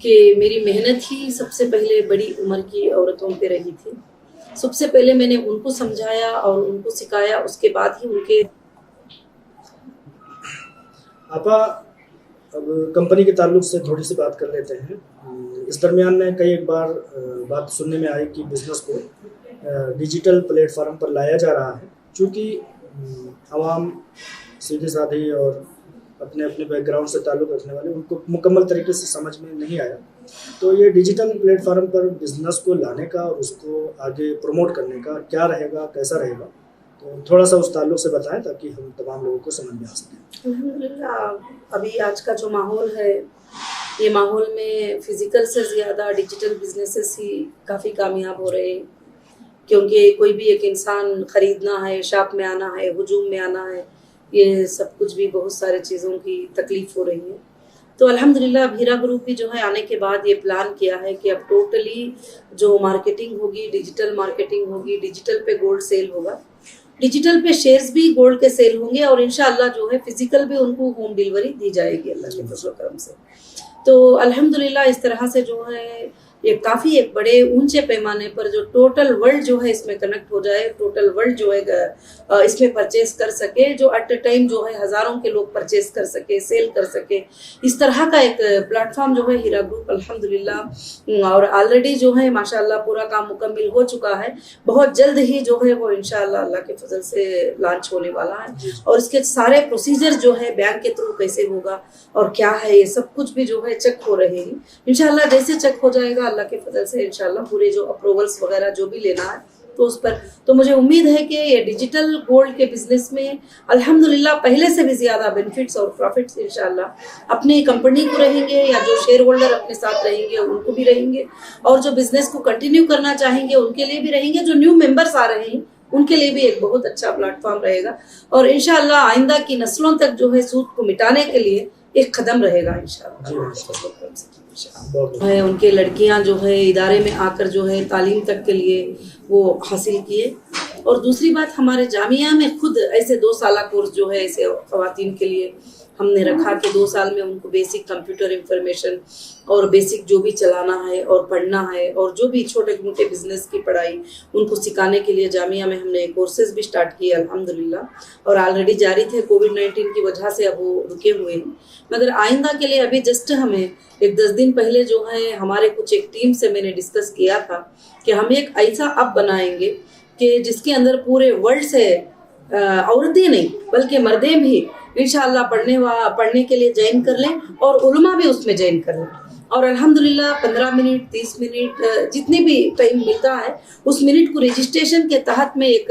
کہ میری محنت ہی سب سے پہلے بڑی عمر کی عورتوں پہ رہی تھی. سب سے پہلے میں نے ان کو سمجھایا اور ان کو سکھایا, اس کے بعد ہی ان کے. آپا اب کمپنی کے تعلق سے تھوڑی سی بات کر لیتے ہیں. اس درمیان میں کئی ایک بار بات سننے میں آئی کہ بزنس کو ڈیجیٹل پلیٹ فارم پر لایا جا رہا ہے, چونکہ عوام سیدھی سادھی اور اپنے اپنے بیک گراؤنڈ سے تعلق رکھنے والے ان کو مکمل طریقے سے سمجھ میں نہیں آیا. تو یہ ڈیجیٹل پلیٹ فارم پر بزنس کو لانے کا اور اس کو آگے پروموٹ کرنے کا کیا رہے گا, کیسا رہے گا, تو تھوڑا سا اس تعلق سے بتائیں تاکہ ہم تمام لوگوں کو سمجھ میں آ سکیں. الحمدللہ ابھی آج کا جو ماحول ہے, یہ ماحول میں فزیکل سے زیادہ ڈیجیٹل بزنسز ہی کافی کامیاب ہو رہے ہیں, کیونکہ کوئی بھی ایک انسان خریدنا ہے, شاپ میں آنا ہے, ہجوم میں آنا ہے, یہ سب کچھ بھی بہت سارے چیزوں کی تکلیف ہو رہی ہے. تو الحمدللہ ہیرا گروپ بھی جو ہے آنے کے بعد یہ پلان کیا ہے کہ اب ٹوٹلی جو مارکیٹنگ ہوگی ڈیجیٹل مارکیٹنگ ہوگی, ڈیجیٹل پہ گولڈ سیل ہوگا, ڈیجیٹل پہ شیئرز بھی گولڈ کے سیل ہوں گے, اور انشاءاللہ جو ہے فزیکل بھی ان کو ہوم ڈیلیوری دی جائے گی اللہ کے فضل و کرم سے. تو الحمدللہ اس طرح سے جو ہے یہ کافی ایک بڑے اونچے پیمانے پر جو ٹوٹل ورلڈ جو ہے اس میں کنیکٹ ہو جائے, ٹوٹل ورلڈ جو ہے اس میں پرچیز کر سکے, جو ایٹ اے ٹائم جو ہے ہزاروں کے لوگ پرچیز کر سکے, سیل کر سکے, اس طرح کا ایک پلیٹ فارم جو ہے ہیرا گروپ الحمدللہ, اور آلریڈی جو ہے ماشاءاللہ پورا کام مکمل ہو چکا ہے. بہت جلد ہی جو ہے وہ انشاءاللہ اللہ کے فضل سے لانچ ہونے والا ہے, اور اس کے سارے پروسیجر جو ہے بینک کے تھرو کیسے ہوگا اور کیا ہے یہ سب کچھ بھی جو ہے چیک ہو رہے ہیں. انشاءاللہ جیسے چیک ہو جائے گا اللہ کے فضل سے انشاءاللہ پورے جو اپروولس وغیرہ جو بھی لینا ہے تو اس پر, تو مجھے امید ہے کہ یہ ڈیجیٹل گولڈ کے بزنس میں الحمدللہ پہلے سے بھی زیادہ بینیفٹس اور پروفٹس انشاءاللہ اپنی کمپنی کو رہیں گے, یا جو شیئر ہولڈر اپنے ساتھ رہیں گے ان کو بھی رہیں گے, اور جو بزنس کو کنٹینیو کرنا چاہیں گے ان کے لیے بھی رہیں گے, جو نیو ممبرس آ رہے ہیں ان کے لیے بھی ایک بہت اچھا پلیٹ فارم رہے گا, اور انشاءاللہ آئندہ کی نسلوں تک جو ہے سود کو مٹانے کے لیے ایک قدم رہے گا انشاءاللہ. ان کے لڑکیاں جو ہے ادارے میں آ کر جو ہے تعلیم تک کے لیے وہ حاصل کیے, اور دوسری بات ہمارے جامعہ میں خود ایسے 2 سالہ کورس جو ہے ایسے خواتین کے لیے ہم نے رکھا کہ 2 سال میں ان کو بیسک کمپیوٹر انفارمیشن اور بیسک جو بھی چلانا ہے اور پڑھنا ہے, اور جو بھی چھوٹے موٹے بزنس کی پڑھائی ان کو سکھانے کے لیے جامعہ میں ہم نے کورسز بھی سٹارٹ کیے الحمدللہ, اور آلریڈی جاری تھے. کووڈ-19 کی وجہ سے اب وہ رکے ہوئے ہیں, مگر آئندہ کے لیے ابھی جسٹ ہمیں ایک 10 دن پہلے جو ہے ہمارے کچھ ایک ٹیم سے میں نے ڈسکس کیا تھا کہ ہم ایک ایسا ایپ بنائیں گے کہ جس کے اندر پورے ورلڈ سے عورتیں نہیں بلکہ مردیں بھی انشاءاللہ پڑھنے کے لیے جوائن کر لیں, اور علماء بھی اس میں جوائن کر لیں, اور الحمدللہ 15 منٹ 30 منٹ جتنی بھی ٹائم ملتا ہے اس منٹ کو رجسٹریشن کے تحت میں ایک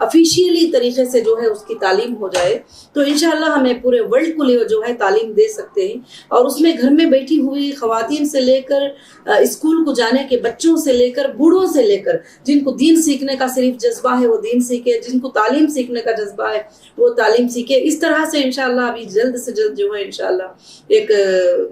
افیشیلی طریقے سے جو ہے اس کی تعلیم ہو جائے تو انشاءاللہ ہمیں پورے ورلڈ کو جو ہے تعلیم دے سکتے ہیں. اور اس میں گھر میں بیٹھی ہوئی خواتین سے لے کر اسکول کو جانے کے بچوں سے لے کر بوڑھوں سے لے کر جن کو دین سیکھنے کا صرف جذبہ ہے وہ دین سیکھے, جن کو تعلیم سیکھنے کا جذبہ ہے وہ تعلیم سیکھے. اس طرح سے انشاءاللہ ابھی جلد سے جلد جو ہے انشاءاللہ ایک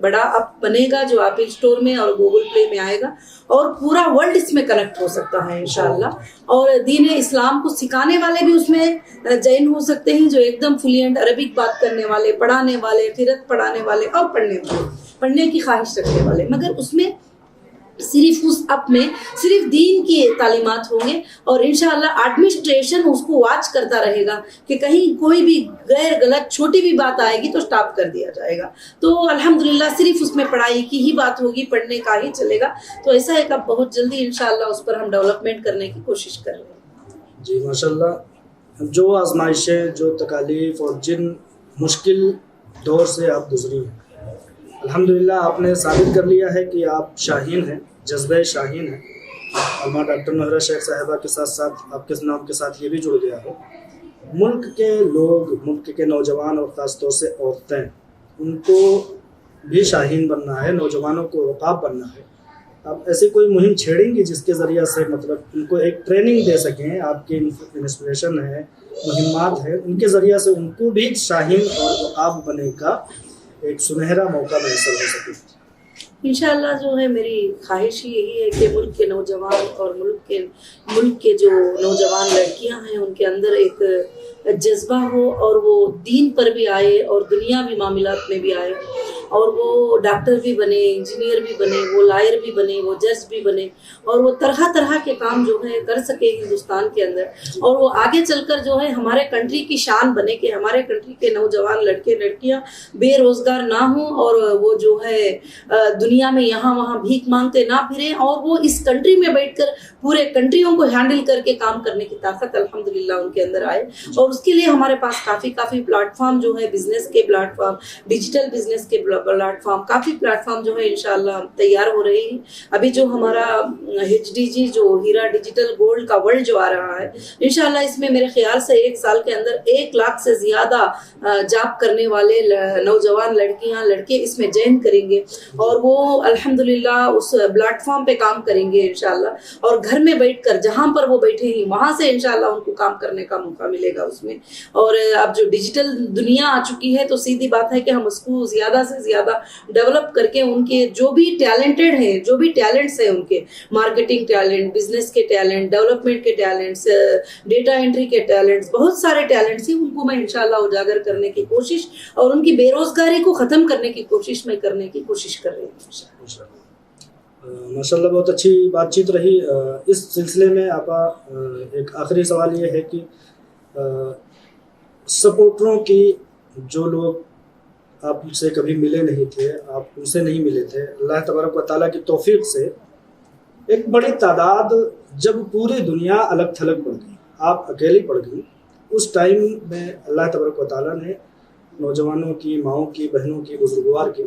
بڑا ایپ بنے گا جو ایپل اسٹور میں اور گوگل پلے میں آئے گا, اور پورا ورلڈ اس میں کنیکٹ ہو سکتا ہے انشاءاللہ. اور دین اسلام کو سکھانے والے بھی اس میں جوائن ہو سکتے ہیں, جو ایک دم فلوئنٹ عربک بات کرنے والے, پڑھانے والے, قرات پڑھانے والے اور پڑھنے کی خواہش رکھنے والے, مگر اس میں صرف اس ایپ میں صرف دین کی تعلیمات ہوں گے, اور انشاءاللہ ایڈمنسٹریشن اس کو واچ کرتا رہے گا کہ کہیں کوئی بھی غیر غلط چھوٹی بھی بات آئے گی تو سٹاپ کر دیا جائے گا. تو الحمدللہ صرف اس میں پڑھائی کی ہی بات ہوگی, پڑھنے کا ہی چلے گا. تو ایسا ہے کہ بہت جلدی انشاءاللہ اس پر ہم ڈیولپمنٹ کرنے کی کوشش کر رہے ہیں. جی ماشاءاللہ, جو آزمائشیں, جو تکالیف اور جن مشکل دور سے آپ گزری ہیں, الحمدللہ آپ نے ثابت کر لیا ہے کہ آپ شاہین ہیں, جذبہ شاہین ہیں. علامہ ڈاکٹر نوحرہ شیخ صاحبہ کے ساتھ ساتھ آپ کے نام کے ساتھ یہ بھی جڑ گیا ہے. ملک کے لوگ, ملک کے نوجوان اور خاص طور سے عورتیں, ان کو بھی شاہین بننا ہے, نوجوانوں کو عقاب بننا ہے. آپ ایسی کوئی مہم چھیڑیں گی جس کے ذریعہ سے مطلب ان کو ایک ٹریننگ دے سکیں, آپ کی انسپریشن ہے, مہمات ہے, ان کے ذریعہ سے ان کو بھی شاہین اور عقاب بننے کا ایک سنہرا موقع میسر ہو سکے؟ انشاءاللہ جو ہے میری خواہش یہی ہے کہ ملک کے نوجوان اور ملک کے جو نوجوان لڑکیاں ہیں ان کے اندر ایک جذبہ ہو, اور وہ دین پر بھی آئے اور دنیاوی معاملات میں بھی آئے, اور وہ ڈاکٹر بھی بنے, انجینئر بھی بنے, وہ لائر بھی بنے, وہ جج بھی بنے, اور وہ طرح طرح کے کام جو ہے کر سکے ہندوستان کے اندر, اور وہ آگے چل کر جو ہے ہمارے کنٹری کی شان بنے کہ ہمارے کنٹری کے نوجوان لڑکے لڑکیاں بے روزگار نہ ہوں, اور وہ جو ہے دنیا میں یہاں وہاں بھیک مانگتے نہ پھریں, اور وہ اس کنٹری میں بیٹھ کر پورے کنٹریوں کو ہینڈل کر کے کام کرنے کی طاقت الحمدللہ ان کے اندر آئے. اور اس کے لیے ہمارے پاس کافی پلیٹ فارم جو ہے, بزنس کے پلیٹ فارم, ڈیجیٹل بزنس کے پلیٹ فارم, کافی پلیٹ فارم جو ہے انشاءاللہ تیار ہو رہے ہیں. ابھی جو ہمارا HDG جو ہیرا ڈیجیٹل گولڈ کا ورلڈ جو آ رہا ہے, انشاءاللہ اس میں میرے خیال سے 1 سال کے اندر 1 لاکھ سے زیادہ جاب کرنے والے نوجوان لڑکیاں لڑکے اس میں جوائن کریں گے, اور وہ الحمدللہ اس پلیٹ فارم پہ کام کریں گے انشاءاللہ, اور گھر میں بیٹھ کر جہاں پر وہ بیٹھے ہیں وہاں سے انشاءاللہ ان کو کام کرنے کا موقع ملے گا اس میں. اور اب جو ڈیجیٹل دنیا آ چکی ہے تو سیدھی بات ہے کہ ہم اس کو زیادہ سے زیادہ ڈیولپ کر کے ان کے جو بھی ٹیلنٹڈ ہیں, جو بھی ٹیلنٹس ہیں ان کے, مارکیٹنگ ٹیلنٹ, بزنس کے ٹیلنٹ, ڈیولپمنٹ کے ٹیلنٹس, ڈیٹا انٹری کے ٹیلنٹس, بہت سارے ٹیلنٹس ہیں, ان کو میں انشاءاللہ اجاگر کرنے کی کوشش اور ان کی بے روزگاری کو ختم کرنے کی کوشش میں کرنے کی کوشش کر رہی ہوں. ماشاءاللہ بہت اچھی بات چیت رہی. اس سلسلے میں آپ ایک آخری سوال یہ ہے کہ سپورٹروں کی جو لوگ آپ سے کبھی ملے نہیں تھے, آپ ان سے نہیں ملے تھے, اللہ تبارک و تعالیٰ کی توفیق سے ایک بڑی تعداد جب پوری دنیا الگ تھلگ پڑ گئی, آپ اکیلی پڑ گئی, اس ٹائم میں اللہ تبارک و تعالیٰ نے نوجوانوں کی, ماؤں کی, بہنوں کی, بزرگوار کی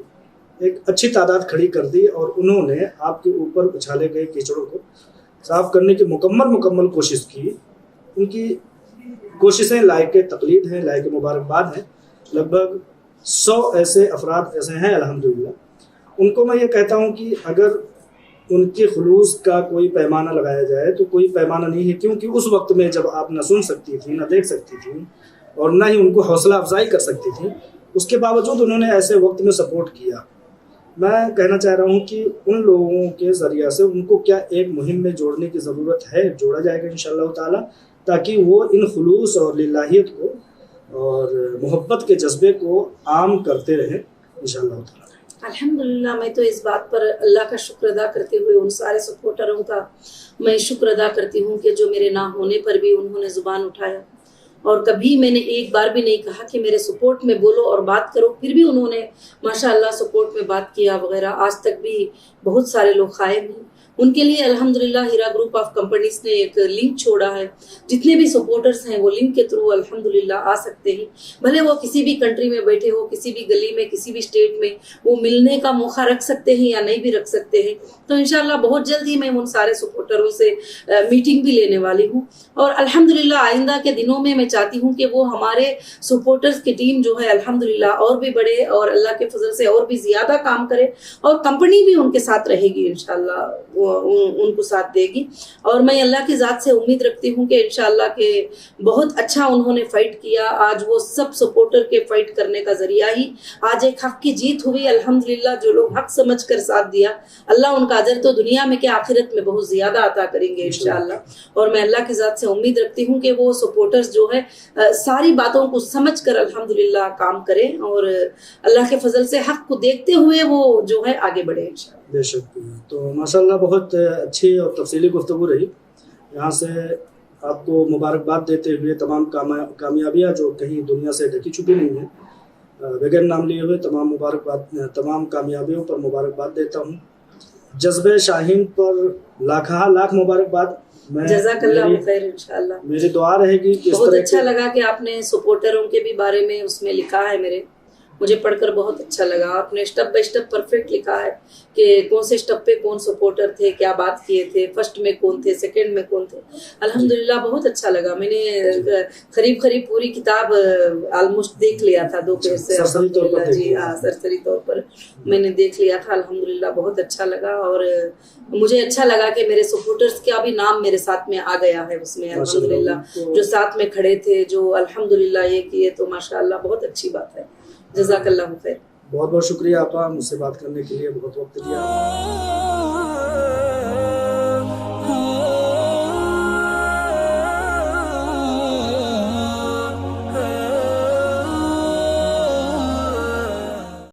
ایک اچھی تعداد کھڑی کر دی, اور انہوں نے آپ کے اوپر اچھالے گئے کیچڑوں کو صاف کرنے کی مکمل کوشش کی. ان کی کوششیں لائق تقلید ہیں, لائق مبارکباد ہیں. لگ بھگ 100 ایسے افراد ایسے ہیں الحمدللہ. ان کو میں یہ کہتا ہوں کہ اگر ان کے خلوص کا کوئی پیمانہ لگایا جائے تو کوئی پیمانہ نہیں ہے, کیونکہ اس وقت میں جب آپ نہ سن سکتی تھیں, نہ دیکھ سکتی تھیں, اور نہ ہی ان کو حوصلہ افزائی کر سکتی تھیں, اس کے باوجود انہوں نے ایسے وقت میں سپورٹ کیا. میں کہنا چاہ رہا ہوں کہ ان لوگوں کے ذریعہ سے ان کو کیا ایک مہم میں جوڑنے کی ضرورت ہے, جوڑا جائے گا انشاءاللہ تعالی, تاکہ وہ ان خلوص اور للہیت کو اور محبت کے جذبے کو عام کرتے رہیں انشاءاللہ تعالی. الحمدللہ میں تو اس بات پر اللہ کا شکر ادا کرتے ہوئے ان سارے سپورٹروں کا میں شکر ادا کرتی ہوں کہ جو میرے نہ ہونے پر بھی انہوں نے زبان اٹھایا, اور کبھی میں نے ایک بار بھی نہیں کہا کہ میرے سپورٹ میں بولو اور بات کرو, پھر بھی انہوں نے ماشاءاللہ سپورٹ میں بات کیا وغیرہ. آج تک بھی بہت سارے لوگ قائم ہیں. ان کے لیے الحمدللہ ہیرا گروپ آف کمپنیز نے ایک لنک چھوڑا ہے, جتنے بھی سپورٹرز ہیں وہ لنک کے تھرو الحمدللہ آ سکتے ہیں, بھلے وہ کسی بھی کنٹری میں بیٹھے ہو, کسی بھی گلی میں, کسی بھی اسٹیٹ میں, وہ ملنے کا موقع رکھ سکتے ہیں یا نہیں بھی رکھ سکتے ہیں. تو انشاءاللہ بہت جلد ہی میں ان سارے سپورٹروں سے میٹنگ بھی لینے والی ہوں, اور الحمدللہ آئندہ کے دنوں میں میں چاہتی ہوں کہ وہ ہمارے سپورٹرز کی ٹیم جو ہے الحمدللہ اور بھی بڑے, اور اللہ کے فضل سے اور بھی زیادہ کام کرے, اور کمپنی بھی ان کے ساتھ رہے گی انشاءاللہ, ان کو ساتھ دے گی. اور میں اللہ کی ذات سے امید رکھتی ہوں کہ انشاءاللہ کہ بہت اچھا انہوں نے فائٹ کیا. آج وہ سب سپورٹر کے فائٹ کرنے کا ذریعہ ہی آج ایک حق کی جیت ہوئی الحمدللہ. جو لوگ حق سمجھ کر ساتھ دیا, اللہ ان کا اجر تو دنیا میں کہ آخرت میں بہت زیادہ عطا کریں گے انشاءاللہ. اور میں اللہ کی ذات سے امید رکھتی ہوں کہ وہ سپورٹرز جو ہے ساری باتوں کو سمجھ کر الحمدللہ کام کریں, اور اللہ کے فضل سے حق کو دیکھتے ہوئے وہ جو ہے آگے بڑھے انشاءاللہ. بے شک. تو ماشاءاللہ بہت اچھی اور تفصیلی گفتگو رہی. یہاں سے آپ کو مبارکباد دیتے ہوئے تمام کامیابیاں جو کہیں دنیا سے ڈھکی چھپی نہیں ہیں, بغیر نام لیے ہوئے تمام کامیابیوں پر مبارکباد دیتا ہوں. جذبہ شاہین پر لاکھ مبارکباد. جزاک اللہ خیر. انشاءاللہ میری دعا رہے گی کہ بہت اچھا لگا کہ آپ نے سپورٹروں کے بھی بارے میں اس میں لکھا ہے, مجھے پڑھ کر بہت اچھا لگا. آپ نے اسٹیپ بائی اسٹیپ پرفیکٹ لکھا ہے کہ کون سے اسٹیپ پہ کون سپورٹر تھے, کیا بات کیے تھے, فرسٹ میں کون تھے, سیکنڈ میں کون تھے. الحمدللہ بہت اچھا لگا. میں نے قریب پوری کتاب آلموسٹ دیکھ لیا تھا 2 پیج سے. جی ہاں, سرسری طور پر میں نے دیکھ لیا تھا. الحمدللہ بہت اچھا لگا, اور مجھے اچھا لگا کہ میرے سپورٹرز کا بھی نام میرے ساتھ میں آ گیا ہے اس میں الحمدللہ. جو ساتھ میں کھڑے تھے, جو الحمدللہ یہ کیے, تو ماشاءاللہ بہت اچھی بات ہے. جزاک اللہ خیر. بہت شکریہ آپا, مجھ سے بات کرنے کے لیے بہت وقت دیا.